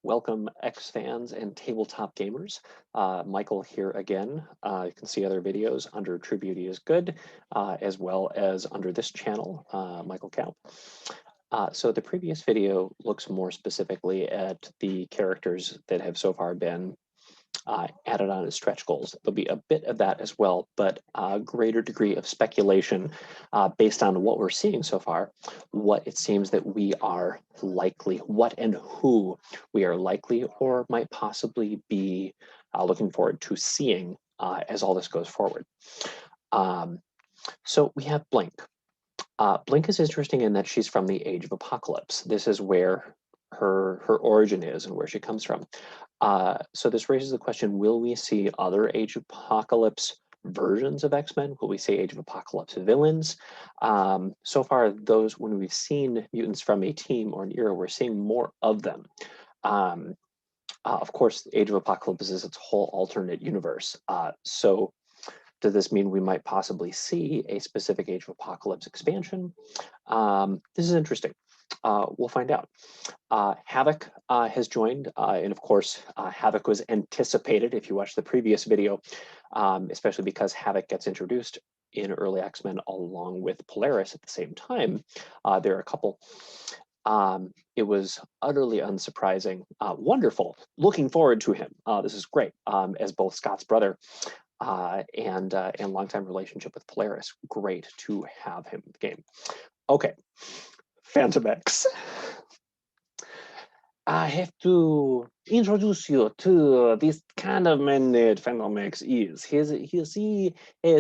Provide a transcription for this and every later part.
Welcome, X fans and tabletop gamers. Michael here again. You can see other videos under True Beauty is Good, as well as under this channel, Michael Cow. So the previous video looks more specifically at the characters that have so far been added on as stretch goals. There'll be a bit of that as well, but a greater degree of speculation based on what we're seeing so far, what it seems that we are likely, what and who we are likely or might possibly be looking forward to seeing as all this goes forward. So we have Blink. Blink is interesting in that she's from the Age of Apocalypse. This is where her origin is and where she comes from. So this raises the question, will we see other Age of Apocalypse versions of X-Men? Will we see Age of Apocalypse villains? So far, those, when we've seen mutants from a team or an era, we're seeing more of them. Of course, Age of Apocalypse is its whole alternate universe. So does this mean we might possibly see a specific Age of Apocalypse expansion? This is interesting. We'll find out. Havoc has joined, and of course, Havoc was anticipated if you watched the previous video, especially because Havoc gets introduced in early X-Men along with Polaris at the same time. There are a couple. It was utterly unsurprising, wonderful, looking forward to him. This is great, as both Scott's brother and longtime relationship with Polaris. Great to have him in the game. Okay, Phantom X. I have to introduce you to this kind of man that Phantom X is. He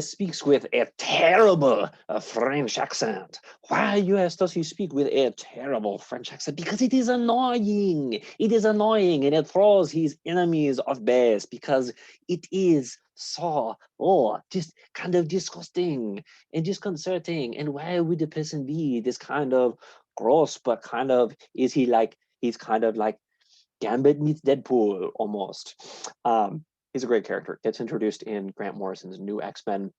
speaks with a terrible French accent. Why, you ask, does he speak with a terrible French accent? Because it is annoying. It is annoying, and it throws his enemies off base because it is so, just kind of disgusting and disconcerting. And why would the person be this kind of gross, but kind of, is he like, he's kind of like Gambit meets Deadpool almost. He's a great character. Gets introduced in Grant Morrison's new X-Men.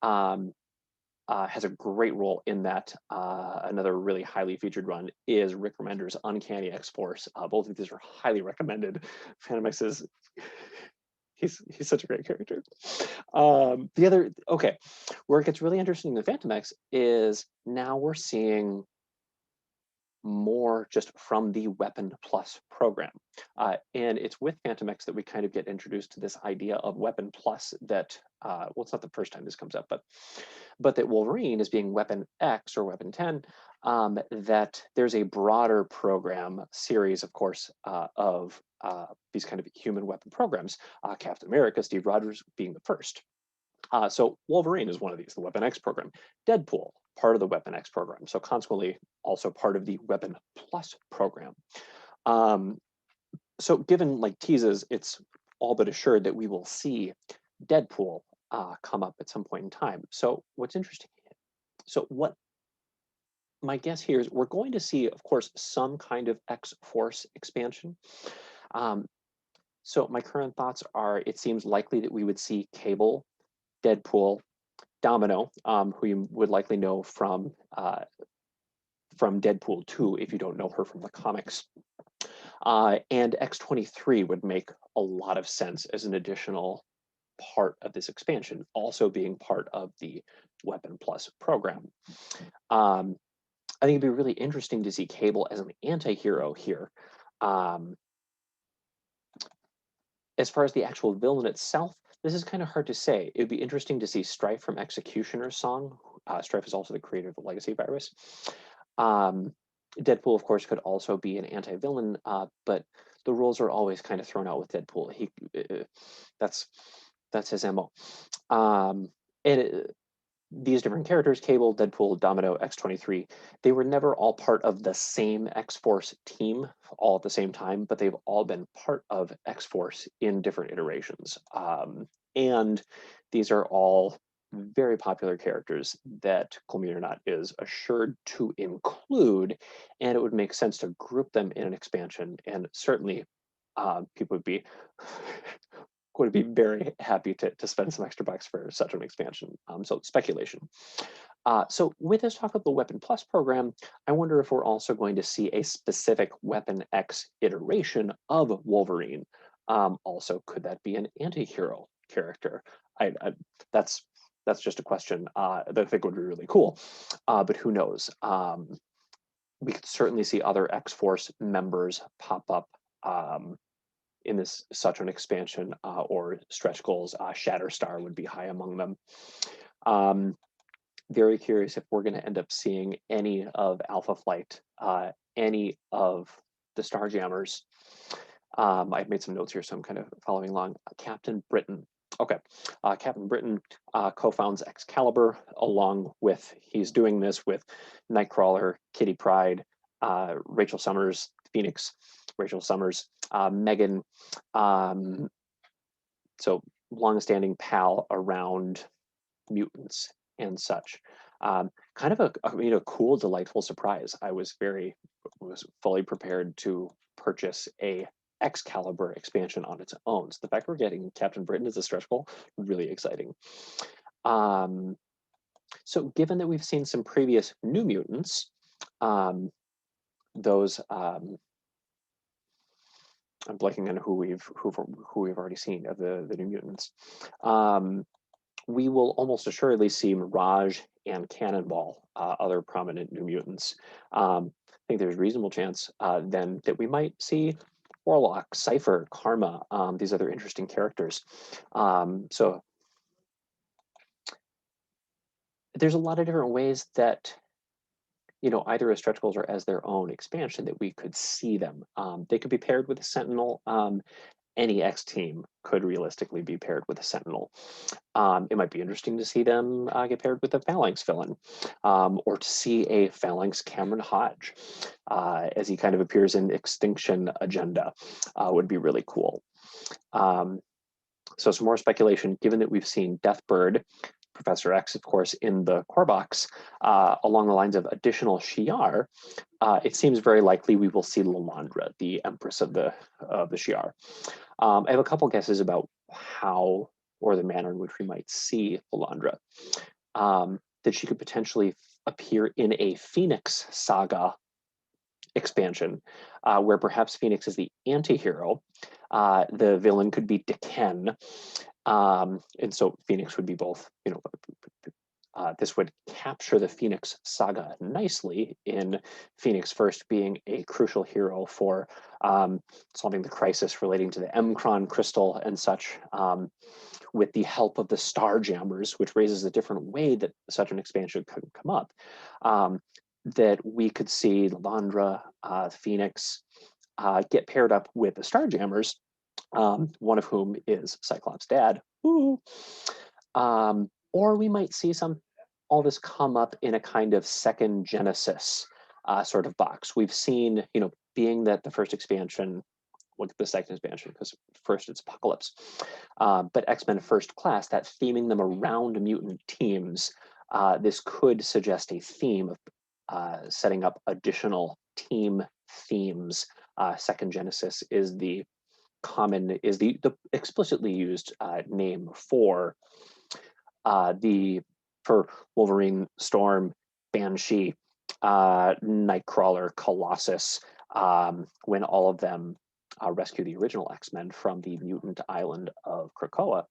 Has a great role in that. Another really highly featured run is Rick Remender's Uncanny X-Force. Both of these are highly recommended. Phantom X is he's such a great character. The other, okay, where it gets really interesting in the Phantom X is now we're seeing more just from the Weapon Plus program. And it's with Phantom X that we kind of get introduced to this idea of Weapon Plus that, well, it's not the first time this comes up, but that Wolverine is being Weapon X or Weapon 10, that there's a broader program series, of course, of these kind of human weapon programs, Captain America, Steve Rogers being the first. So Wolverine is one of these, the Weapon X program. Deadpool, part of the Weapon X program. So consequently, also part of the Weapon Plus program. So given like teases, it's all but assured that we will see Deadpool come up at some point in time. So what's interesting, so what my guess here is we're going to see, of course, some kind of X-Force expansion. So my current thoughts are, it seems likely that we would see Cable, Deadpool, Domino, who you would likely know from Deadpool 2 if you don't know her from the comics. And X-23 would make a lot of sense as an additional part of this expansion, also being part of the Weapon Plus program. I think it'd be really interesting to see Cable as an anti-hero here. As far as the actual villain itself, this is kind of hard to say. It would be interesting to see Strife from Executioner's Song. Strife is also the creator of the Legacy virus. Deadpool, of course, could also be an anti-villain, but the rules are always kind of thrown out with Deadpool. That's his MO. These different characters, Cable, Deadpool, Domino, X-23, they were never all part of the same X-Force team all at the same time, but they've all been part of X-Force in different iterations. And these are all very popular characters that Colmena is assured to include, and it would make sense to group them in an expansion, and certainly people would be very happy to spend some extra bucks for such an expansion. So speculation. So with this talk of the Weapon Plus program, I wonder if we're also going to see a specific Weapon X iteration of Wolverine. Also, could that be an anti-hero character? That's just a question that I think would be really cool, but who knows? We could certainly see other X-Force members pop up in this such an expansion or stretch goals. Shatterstar would be high among them. Very curious if we're going to end up seeing any of Alpha Flight, any of the Starjammers. I've made some notes here, so I'm kind of following along. Captain Britain. Okay, Captain Britain co-founds Excalibur, along with, he's doing this with Nightcrawler, Kitty Pryde, Rachel Summers, Phoenix, Rachel Summers, Megan. So long-standing pal around mutants and such. Kind of a cool, delightful surprise. I was fully prepared to purchase a Excalibur expansion on its own. So the fact we're getting Captain Britain as a stretch goal, really exciting. So given that we've seen some previous New Mutants, those I'm blanking on who we've already seen of the New Mutants. We will almost assuredly see Mirage and Cannonball, other prominent New Mutants. I think there's a reasonable chance then that we might see Warlock, Cypher, Karma, these other interesting characters. So there's a lot of different ways that, either as stretch goals or as their own expansion that we could see them. They could be paired with a Sentinel. Any X team could realistically be paired with a Sentinel. It might be interesting to see them get paired with a Phalanx villain, or to see a Phalanx Cameron Hodge as he kind of appears in Extinction Agenda would be really cool. So some more speculation, given that we've seen Deathbird, Professor X, of course, in the core box, along the lines of additional Shi'ar, it seems very likely we will see Lilandra, the Empress of the Shi'ar. I have a couple guesses about how or the manner in which we might see Lilandra. That she could potentially appear in a Phoenix saga expansion, where perhaps Phoenix is the anti-hero. The villain could be Deken, and so Phoenix would be both, this would capture the Phoenix saga nicely, in Phoenix first being a crucial hero for solving the crisis relating to the M'Kron crystal and such, with the help of the Starjammers, which raises a different way that such an expansion could come up. That we could see Lilandra, Phoenix get paired up with the Starjammers, one of whom is Cyclops' dad. Or we might see all this come up in a kind of second Genesis sort of box. We've seen, being that the first expansion, look at the second expansion, because first it's Apocalypse, but X-Men First Class, that theming them around mutant teams, this could suggest a theme of setting up additional team themes. Second Genesis is the explicitly used name for Wolverine, Storm, Banshee, Nightcrawler, Colossus, when all of them rescue the original X-Men from the mutant island of Krakoa.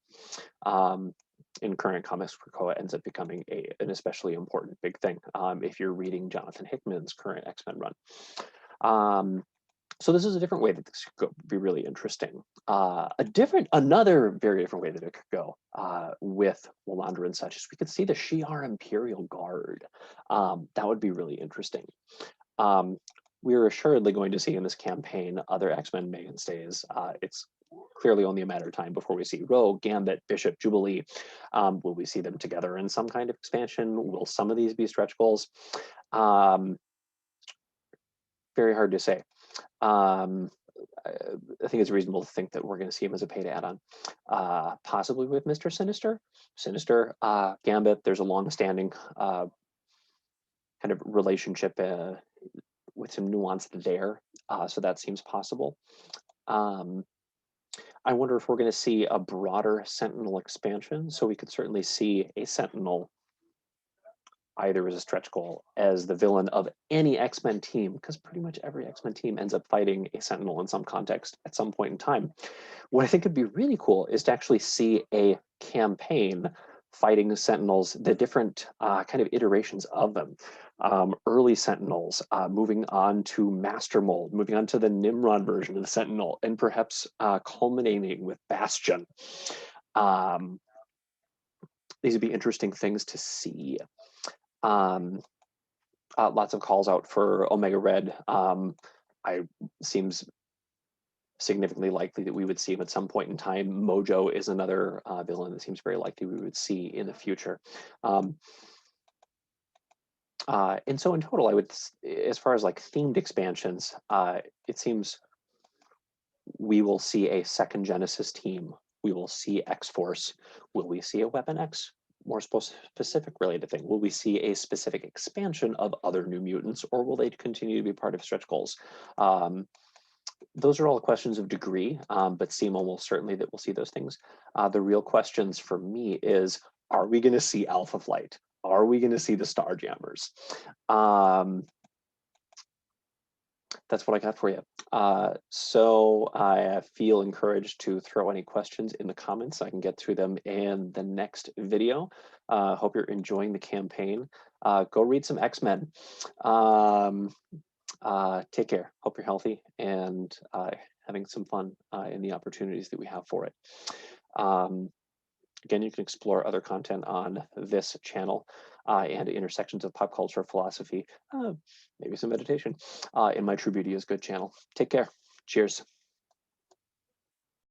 In current comics, Krakoa ends up becoming an especially important big thing if you're reading Jonathan Hickman's current X-Men run. So this is a different way that this could be really interesting. Another very different way that it could go with Lilandra and such is we could see the Shi'ar Imperial Guard. That would be really interesting. We're assuredly going to see in this campaign other X-Men mainstays. It's clearly only a matter of time before we see Rogue, Gambit, Bishop, Jubilee. Will we see them together in some kind of expansion? Will some of these be stretch goals? Very hard to say. I think it's reasonable to think that we're going to see him as a paid add-on, possibly with Mr. Sinister, Gambit. There's a long-standing kind of relationship with some nuance there, so that seems possible. I wonder if we're going to see a broader Sentinel expansion, so we could certainly see a Sentinel either as a stretch goal as the villain of any X-Men team, because pretty much every X-Men team ends up fighting a Sentinel in some context at some point in time. What I think would be really cool is to actually see a campaign fighting Sentinels, the different kind of iterations of them. Early Sentinels, moving on to Master Mold, moving on to the Nimrod version of the Sentinel, and perhaps culminating with Bastion. These would be interesting things to see. Lots of calls out for Omega Red. Seems significantly likely that we would see him at some point in time. Mojo is another villain that seems very likely we would see in the future. And so in total, I would, as far as like themed expansions, it seems we will see a second Genesis team. We will see X-Force. Will we see a Weapon X? More specific related thing. Will we see a specific expansion of other New Mutants, or will they continue to be part of stretch goals? Those are all questions of degree, but seem almost certainly that we'll see those things. The real questions for me is, are we going to see Alpha Flight? Are we going to see the Starjammers? That's what I got for you. So I feel encouraged to throw any questions in the comments. I can get through them in the next video. Hope you're enjoying the campaign. Go read some X-Men. Take care. Hope you're healthy and having some fun in the opportunities that we have for it. Again, you can explore other content on this channel and intersections of pop culture, philosophy, maybe some meditation in my True Beauty is Good channel. Take care. Cheers.